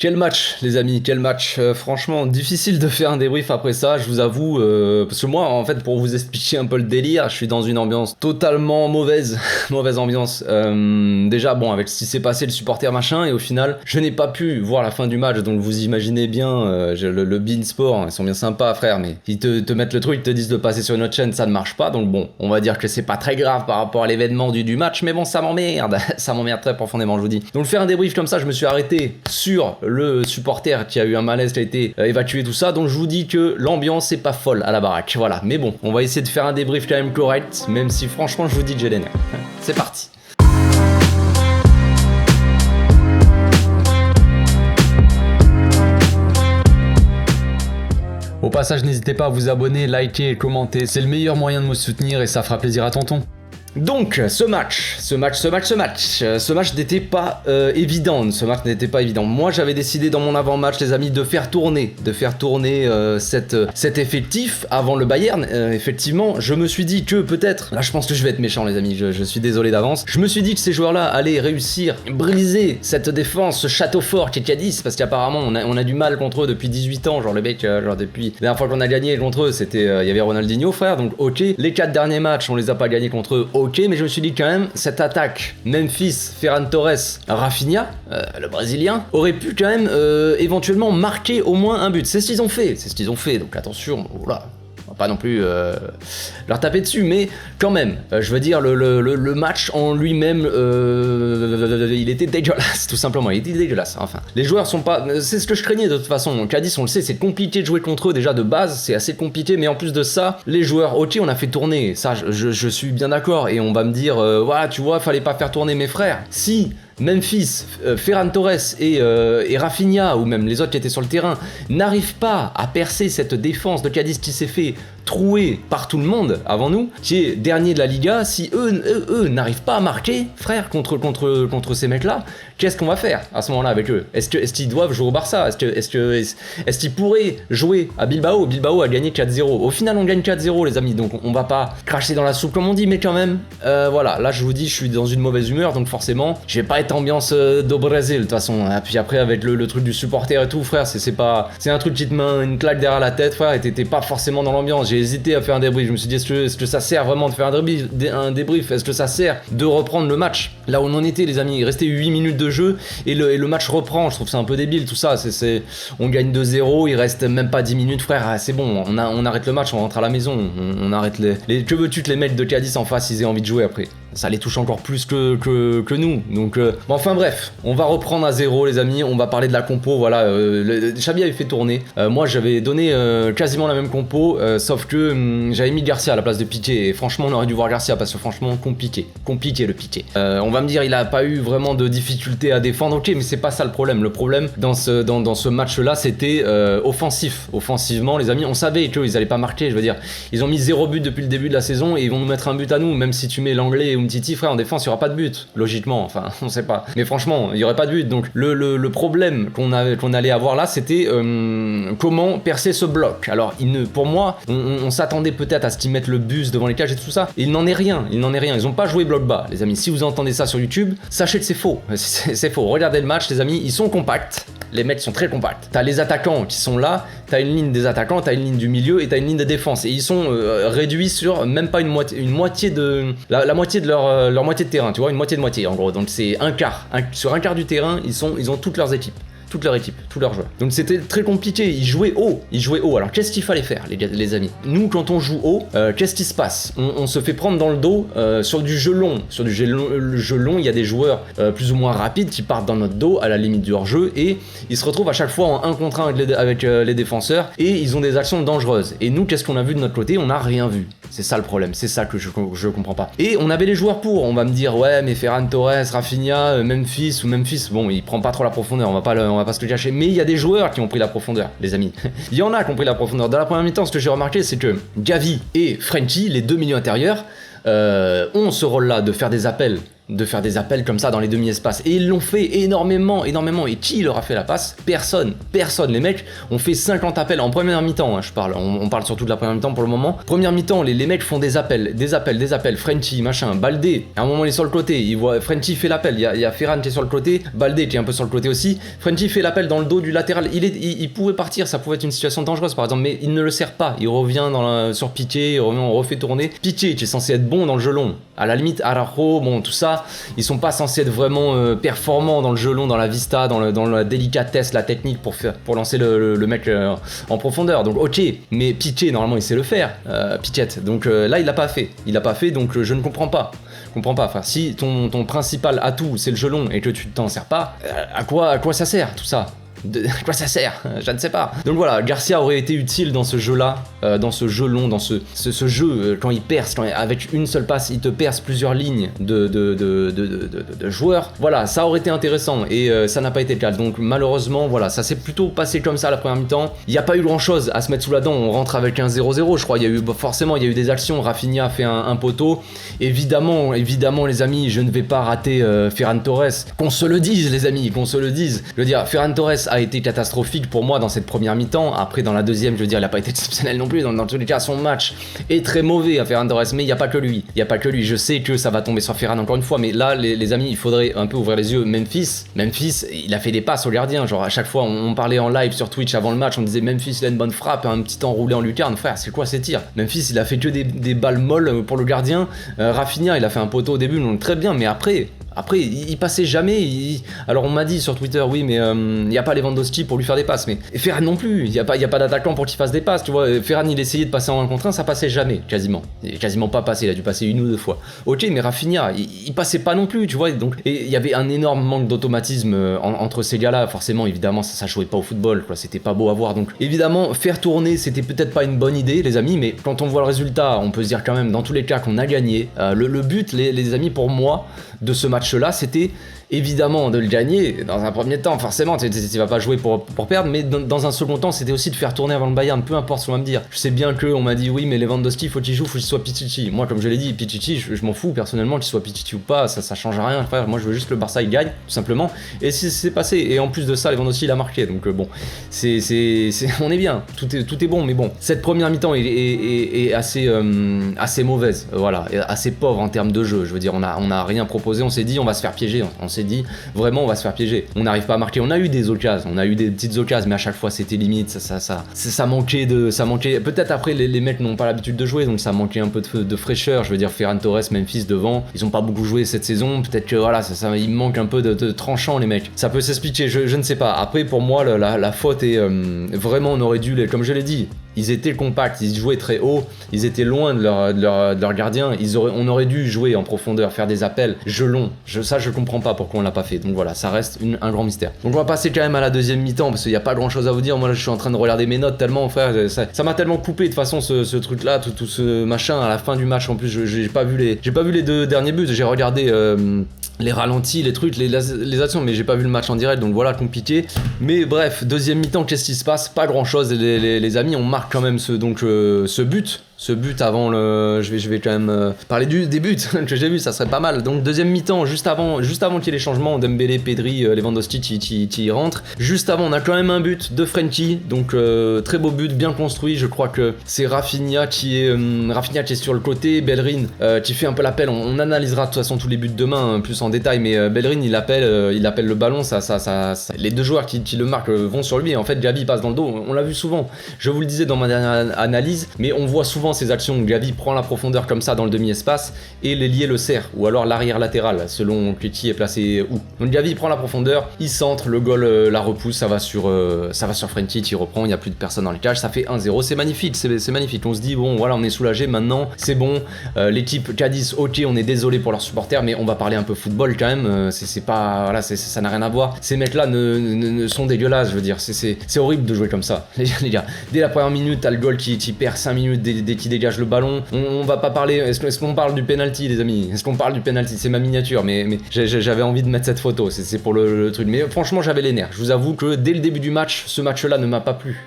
Quel match, les amis, quel match. Franchement, difficile de faire un débrief après ça, je vous avoue, parce que moi, en fait, pour vous expliquer un peu le délire, je suis dans une ambiance totalement mauvaise, mauvaise ambiance. Déjà, bon, avec ce qui s'est passé, le supporter machin, et au final, je n'ai pas pu voir la fin du match, donc vous imaginez bien, le Bein Sport, ils sont bien sympas, frère, mais ils te mettent le truc, ils te disent de passer sur une autre chaîne, ça ne marche pas, donc bon, on va dire que c'est pas très grave par rapport à l'événement du match, mais bon, ça m'emmerde, ça m'emmerde très profondément, je vous dis. Donc faire un débrief comme ça, je me suis arrêté sur le supporter qui a eu un malaise, qui a été évacué, tout ça, donc je vous dis que l'ambiance est pas folle à la baraque, voilà, mais bon, on va essayer de faire un débrief quand même correct, même si franchement je vous dis que j'ai les nerfs. C'est parti. Au passage, n'hésitez pas à vous abonner, liker et commenter, c'est le meilleur moyen de me soutenir et ça fera plaisir à tonton. Donc, ce match n'était pas évident, Moi, j'avais décidé dans mon avant-match, les amis, de faire tourner cet effectif avant le Bayern. Effectivement, je me suis dit que peut-être, là je pense que je vais être méchant, les amis, je suis désolé d'avance. Je me suis dit que ces joueurs-là allaient réussir, briser cette défense, ce château fort qui est Cadiz, parce qu'apparemment on a du mal contre eux depuis 18 ans, genre le mec, depuis la dernière fois qu'on a gagné contre eux, c'était, il y avait Ronaldinho, frère, donc ok. Les 4 derniers matchs, on les a pas gagnés contre eux, ok, mais je me suis dit quand même, cette attaque Memphis, Ferran Torres, Rafinha, le Brésilien, aurait pu quand même éventuellement marquer au moins un but. C'est ce qu'ils ont fait, donc attention, voilà. On va pas non plus leur taper dessus, mais quand même, je veux dire, le match en lui-même, il était dégueulasse, tout simplement, il était dégueulasse, enfin. Les joueurs sont pas... C'est ce que je craignais de toute façon, Cadiz, on le sait, c'est compliqué de jouer contre eux, déjà de base, c'est assez compliqué, mais en plus de ça, les joueurs, ok, on a fait tourner, ça, je suis bien d'accord, et on va me dire, voilà, tu vois, fallait pas faire tourner mes frères. Si Memphis, Ferran Torres et Rafinha, ou même les autres qui étaient sur le terrain, n'arrivent pas à percer cette défense de Cadiz qui s'est fait trouer par tout le monde avant nous, qui est dernier de la Liga, si eux n'arrivent pas à marquer, frère, contre ces mecs-là, qu'est-ce qu'on va faire à ce moment-là avec eux? Est-ce qu'ils doivent jouer au Barça? Est-ce qu'ils pourraient jouer à Bilbao? Bilbao a gagné 4-0. Au final, on gagne 4-0, les amis, donc on va pas cracher dans la soupe comme on dit, mais quand même, voilà, là je vous dis, je suis dans une mauvaise humeur, donc forcément, je vais pas être ambiance do Brésil, de toute façon. Et puis après, avec le truc du supporter et tout, frère, c'est un truc qui te met une claque derrière la tête, frère, et t'étais pas forcément dans l'ambiance. J'ai hésité à faire un débrief, je me suis dit, est-ce que ça sert vraiment de faire un débrief? Est-ce que ça sert de reprendre le match là où on en était, les amis? Il restait 8 minutes de jeu et le match reprend. Je trouve ça un peu débile tout ça. On gagne 2-0, il reste même pas 10 minutes, frère. Ah, c'est bon, on arrête le match, on rentre à la maison, on arrête que veux-tu que les mecs de Cadiz en face ils aient envie de jouer après? Ça les touche encore plus que nous. Donc, bon, enfin bref, on va reprendre à 0, les amis. On va parler de la compo. Voilà, Xabi avait fait tourner. Moi, j'avais donné quasiment la même compo, sauf que j'avais mis Garcia à la place de Piqué. Et franchement, on aurait dû voir Garcia parce que franchement, compliqué le Piqué. On va me dire, il a pas eu vraiment de difficulté à défendre. Ok, mais c'est pas ça le problème. Le problème dans ce match-là, c'était offensif. Offensivement, les amis, on savait qu'ils allaient pas marquer. Je veux dire, ils ont mis 0 but depuis le début de la saison et ils vont nous mettre un but à nous, même si tu mets l'anglais ou Titi, frère, en défense, il n'y aura pas de but, logiquement, enfin, on sait pas. Mais franchement, il n'y aurait pas de but, donc le problème qu'on allait avoir là, c'était comment percer ce bloc. Alors, pour moi, on s'attendait peut-être à ce qu'ils mettent le bus devant les cages et tout ça, et il n'en est rien, ils n'ont pas joué bloc bas, les amis. Si vous entendez ça sur YouTube, sachez que c'est faux, c'est faux. Regardez le match, les amis, ils sont compacts, les mecs sont très compacts. T'as les attaquants qui sont là, t'as une ligne des attaquants, t'as une ligne du milieu et t'as une ligne de défense, et ils sont réduits sur même pas une moitié de... La moitié de leur moitié de terrain, tu vois, une moitié de moitié en gros, donc c'est un quart, sur un quart du terrain, ils ont toutes leurs équipes, tous leurs joueurs. Donc c'était très compliqué, ils jouaient haut. Alors qu'est-ce qu'il fallait faire, les amis? Nous, quand on joue haut, qu'est-ce qui se passe? On se fait prendre dans le dos sur du jeu long. Sur du jeu long, il y a des joueurs plus ou moins rapides qui partent dans notre dos à la limite du hors-jeu et ils se retrouvent à chaque fois en 1 contre 1 avec les défenseurs et ils ont des actions dangereuses. Et nous, qu'est-ce qu'on a vu de notre côté? On n'a rien vu. C'est ça le problème, c'est ça que je comprends pas. Et on avait les joueurs pour, on va me dire, ouais, mais Ferran Torres, Rafinha, Memphis, bon, il prend pas trop la profondeur, on va pas se le cacher, mais il y a des joueurs qui ont pris la profondeur, les amis. Il y en a qui ont pris la profondeur. Dans la première mi-temps, ce que j'ai remarqué, c'est que Gavi et Frenkie, les deux milieux intérieurs, ont ce rôle-là de faire des appels de faire des appels comme ça dans les demi-espaces. Et ils l'ont fait énormément. Et qui leur a fait la passe? Personne. Les mecs ont fait 50 appels en première mi-temps, hein, je parle. On parle surtout de la première mi-temps pour le moment. Première mi-temps, les mecs font des appels. Frenchie, machin, Baldé. À un moment, il est sur le côté. Il voit Frenchie fait l'appel. Il y a Ferran qui est sur le côté. Baldé qui est un peu sur le côté aussi. Frenchie fait l'appel dans le dos du latéral. Il pouvait partir. Ça pouvait être une situation dangereuse, par exemple. Mais il ne le sert pas. Il revient sur Piqué. On refait tourner. Piqué qui est censé être bon dans le jeu long. À la limite, Araujo, bon, tout ça. Ils sont pas censés être vraiment performants dans le jeu long, dans la vista, dans la délicatesse, la technique pour lancer le mec en profondeur. Donc ok, mais Piqué normalement il sait le faire, Piquette. Donc là il l'a pas fait, donc je ne comprends pas. Enfin, si ton principal atout c'est le jeu long et que tu t'en sers pas, à quoi ça sert tout ça? À quoi ça sert? Je ne sais pas. Donc voilà, Garcia aurait été utile dans ce jeu-là, dans ce jeu long, dans ce jeu quand il perce, avec une seule passe, il te perce plusieurs lignes de joueurs. Voilà, ça aurait été intéressant et ça n'a pas été le cas. Donc malheureusement, voilà, ça s'est plutôt passé comme ça la première mi-temps. Il n'y a pas eu grand-chose à se mettre sous la dent. On rentre avec un 0-0, je crois. Il y a eu des actions. Rafinha a fait un poteau. Évidemment, les amis, je ne vais pas rater Ferran Torres. Qu'on se le dise, les amis, qu'on se le dise. Je veux dire, Ferran Torres a été catastrophique pour moi dans cette première mi-temps. Après, dans la deuxième, je veux dire, il n'a pas été exceptionnel non plus. Dans tous les cas, son match est très mauvais à Ferran Torres, mais il n'y a pas que lui. Je sais que ça va tomber sur Ferran encore une fois, mais là, les amis, il faudrait un peu ouvrir les yeux. Memphis, il a fait des passes au gardien. Genre, à chaque fois, on parlait en live sur Twitch avant le match, on disait Memphis, il a une bonne frappe, un petit enroulé en lucarne. Frère, c'est quoi ces tirs? Memphis, il a fait que des balles molles pour le gardien. Rafinha, il a fait un poteau au début, donc très bien, mais après, il passait jamais. Alors on m'a dit sur Twitter, oui, mais il n'y a pas Lewandowski pour lui faire des passes. Mais Ferran non plus, il n'y a pas d'attaquant pour qu'il fasse des passes. Tu vois, Ferran, il essayait de passer en 1 contre 1, ça passait jamais, quasiment. Il est quasiment pas passé, il a dû passer 1 ou 2 fois. Ok, mais Rafinha, il passait pas non plus, tu vois. Donc, et il y avait un énorme manque d'automatisme entre ces gars-là. Forcément, évidemment, ça jouait pas au football, quoi. C'était pas beau à voir. Donc, évidemment, faire tourner, c'était peut-être pas une bonne idée, les amis, mais quand on voit le résultat, on peut se dire quand même, dans tous les cas, qu'on a gagné. Le but, les amis, pour moi, de ce match-là, c'était évidemment de le gagner dans un premier temps, forcément tu vas pas jouer pour perdre, mais dans un second temps c'était aussi de faire tourner avant le Bayern, peu importe ce qu'on va me dire. Je sais bien qu'on m'a dit oui mais Lewandowski faut qu'il joue, faut qu'il soit Pichichi. Moi comme je l'ai dit, Pichichi je m'en fous personnellement qu'il soit Pichichi ou pas, ça change rien frère, moi je veux juste que le Barça il gagne tout simplement, et c'est passé, et en plus de ça Lewandowski il a marqué, donc bon on est bien, tout est bon, mais bon cette première mi-temps est assez mauvaise, voilà, assez pauvre en termes de jeu. Je veux dire, on a rien proposé, on s'est dit on va se faire piéger, on s'est dit vraiment on va se faire piéger, on n'arrive pas à marquer. On a eu des occasions, on a eu des petites occasions, mais à chaque fois c'était limite, ça manquait peut-être. Après les mecs n'ont pas l'habitude de jouer, donc ça manquait un peu de fraîcheur. Je veux dire, Ferran Torres, Memphis devant, ils ont pas beaucoup joué cette saison, peut-être que voilà, il manque un peu de tranchant, les mecs, ça peut s'expliquer, je ne sais pas. Après pour moi la faute est vraiment, on aurait dû, comme je l'ai dit, ils étaient compacts, ils jouaient très haut, ils étaient loin de leur gardien, on aurait dû jouer en profondeur, faire des appels, jeu long, ça je comprends pas pourquoi on l'a pas fait, donc voilà, ça reste un grand mystère. Donc on va passer quand même à la deuxième mi-temps, parce qu'il n'y a pas grand chose à vous dire. Moi là je suis en train de regarder mes notes tellement, frère, ça m'a tellement coupé de toute façon ce truc là, tout ce machin à la fin du match. En plus j'ai pas vu les 2 derniers buts, j'ai regardé les ralentis, les trucs, les actions, mais j'ai pas vu le match en direct, donc voilà, compliqué. Mais bref, deuxième mi-temps, qu'est-ce qui se passe? Pas grand chose, les amis. On marque quand même ce but avant je vais quand même parler des buts que j'ai vu, ça serait pas mal. Donc deuxième mi-temps, juste avant qu'il y ait les changements, Dembélé, Pedri, Lewandowski qui rentrent. Juste avant, on a quand même un but de Frenkie, donc très beau but, bien construit. Je crois que c'est Rafinha qui est sur le côté, Bellerin qui fait un peu l'appel. On analysera de toute façon tous les buts demain plus en détail, mais Bellerin il appelle le ballon, les 2 joueurs qui le marquent vont sur lui, et en fait Gavi passe dans le dos. On l'a vu souvent, je vous le disais dans ma dernière analyse, mais on voit souvent ces actions où Gavi prend la profondeur comme ça dans le demi-espace et l'ailier le serre, ou alors l'arrière latéral selon qui est placé où. Donc Gavi prend la profondeur, il centre, le goal la repousse, ça va sur Frenkie qui reprend, il n'y a plus de personne dans les cages, ça fait 1-0, c'est magnifique, c'est magnifique. On se dit bon voilà, on est soulagé maintenant, c'est bon. L'équipe Cadiz, ok, on est désolé pour leurs supporters, mais on va parler un peu football quand même, c'est pas, voilà, ça n'a rien à voir. Ces mecs là ne sont dégueulasses, je veux dire, c'est horrible de jouer comme ça les gars. Dès la première minute, t'as le goal qui perd 5 minutes, des qui dégage le ballon. On va pas parler, est-ce qu'on parle du penalty les amis? Est-ce qu'on parle du penalty? C'est ma miniature, mais j'avais envie de mettre cette photo, c'est pour le truc. Mais franchement j'avais les nerfs, je vous avoue que dès le début du match, ce match-là ne m'a pas plu,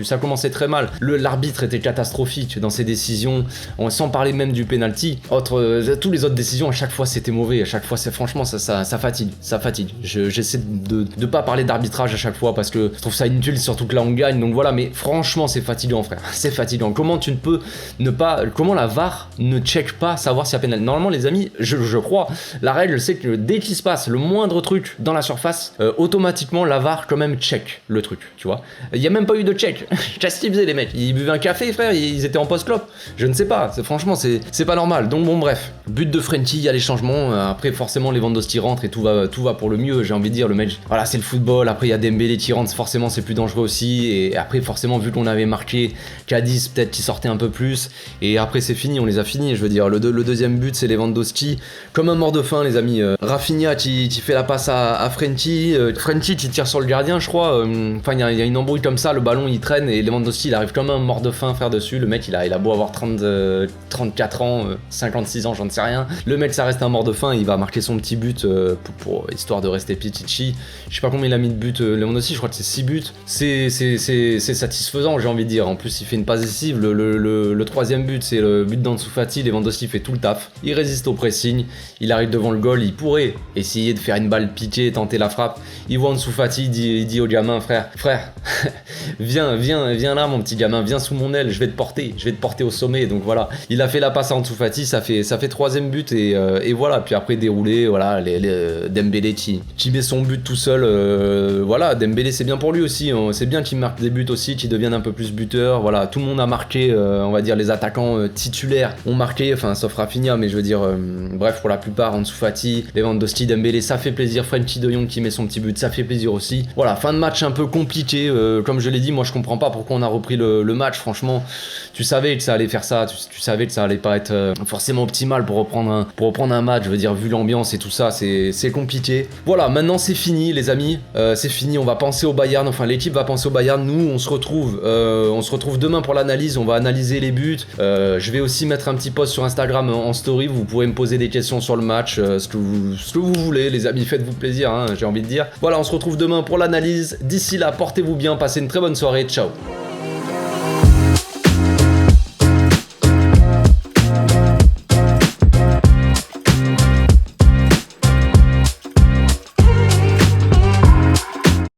ça commençait très mal. L'arbitre était catastrophique dans ses décisions, sans parler même du penalty. Tous les autres décisions, à chaque fois c'était mauvais, à chaque fois franchement ça fatigue, j'essaie de pas parler d'arbitrage à chaque fois parce que je trouve ça inutile, surtout que là on gagne, donc voilà, mais franchement c'est fatigant frère, c'est fatigant. Comment tu ne peux ne pas, comment la VAR ne check pas savoir s'il y a pénal? Normalement les amis, je crois, la règle c'est que dès qu'il se passe le moindre truc dans la surface, automatiquement la VAR quand même check le truc, tu vois. Il y a même pas eu de check. Qu'est-ce qu'ils faisaient les mecs? Ils buvaient un café frère, ils étaient en post-clope, je ne sais pas, franchement c'est pas normal. Donc bon bref, but de Frenkie, il y a les changements, après forcément Lewandowski rentre et tout va pour le mieux, j'ai envie de dire. Le mec, voilà, c'est le football, après il y a Dembélé qui rentre, forcément c'est plus dangereux aussi, et après forcément vu qu'on avait marqué Cadiz, peut-être qu'il sortait un peu plus, et après c'est fini, on les a finis, je veux dire. Le deuxième but c'est Lewandowski, comme un mort de faim les amis. Rafinha qui fait la passe à Frenkie, Frenkie qui tire sur le gardien je crois, enfin il y a une embrouille comme ça, le ballon il traîne et Lewandowski il arrive comme un mort de faim faire dessus. Le mec il a beau avoir 34 ans, 56 ans, j'en sais rien, le mec ça reste un mort de faim, il va marquer son petit but pour histoire de rester Pichichi. Je sais pas combien il a mis de buts Lewandowski, je crois que c'est 6 buts, c'est satisfaisant j'ai envie de dire. En plus il fait une passe décisive, le troisième but c'est le but d'Ansu Fati. Lewandowski fait tout le taf, il résiste au pressing, il arrive devant le goal, il pourrait essayer de faire une balle piquée, tenter la frappe, il voit Ansu Fati, il dit au gamin, frère viens là mon petit gamin, viens sous mon aile, je vais te porter au sommet. Donc voilà, il a fait la passe à Ansu Fati, ça fait troisième but et voilà. Puis après déroulé, voilà, Dembélé qui met son but tout seul, voilà. Dembélé c'est bien pour lui aussi, c'est bien qu'il marque des buts aussi, qu'il devienne un peu plus buteur, voilà. Tout le monde a marqué, on va dire les attaquants titulaires ont marqué, enfin sauf Rafinha, mais je veux dire bref pour la plupart, Ansu Fati, Lewandowski, Dembélé, ça fait plaisir. Frenkie de Jong qui met son petit but, ça fait plaisir aussi. Voilà, fin de match un peu compliqué, comme je l'ai dit, moi je comprends pas pourquoi on a repris le match, franchement. Tu savais que ça allait faire ça, tu savais que ça allait pas être forcément optimal pour reprendre un match, je veux dire vu l'ambiance et tout ça, c'est compliqué. Voilà, maintenant c'est fini les amis, c'est fini, on va penser au Bayern, enfin l'équipe va penser au Bayern, nous on se retrouve demain pour l'analyse, on va analyser les buts, je vais aussi mettre un petit post sur Instagram en story, vous pourrez me poser des questions sur le match, ce que vous voulez les amis, faites-vous plaisir, hein, j'ai envie de dire. Voilà, on se retrouve demain pour l'analyse, d'ici là portez-vous bien, passez une très bonne soirée, ciao.